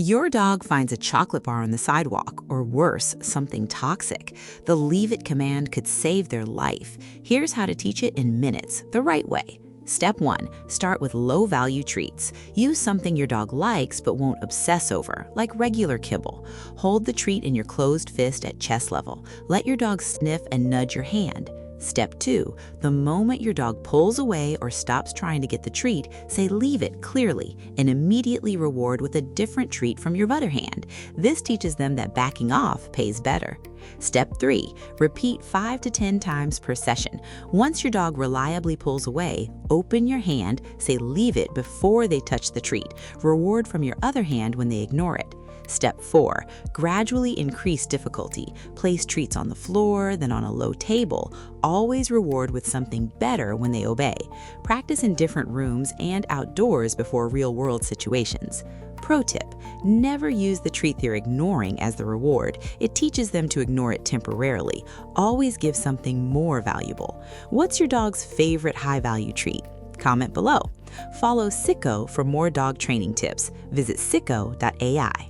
Your dog finds a chocolate bar on the sidewalk, or worse, something toxic. The leave it command could save their life. Here's how to teach it in minutes, the right way. Step 1. Start with low-value treats. Use something your dog likes but won't obsess over, like regular kibble. Hold the treat in your closed fist at chest level. Let your dog sniff and nudge your hand. Step 2. The moment your dog pulls away or stops trying to get the treat, say leave it clearly and immediately reward with a different treat from your other hand. This teaches them that backing off pays better. Step 3. Repeat 5 to 10 times per session. Once your dog reliably pulls away, open your hand, say leave it before they touch the treat. Reward from your other hand when they ignore it. Step 4. Gradually increase difficulty. Place treats on the floor, then on a low table. Always reward with something better when they obey. Practice in different rooms and outdoors before real-world situations. Pro tip: never use the treat they're ignoring as the reward. It teaches them to ignore it temporarily. Always give something more valuable. What's your dog's favorite high-value treat? Comment below. Follow Sikho for more dog training tips. Visit Sikho.ai.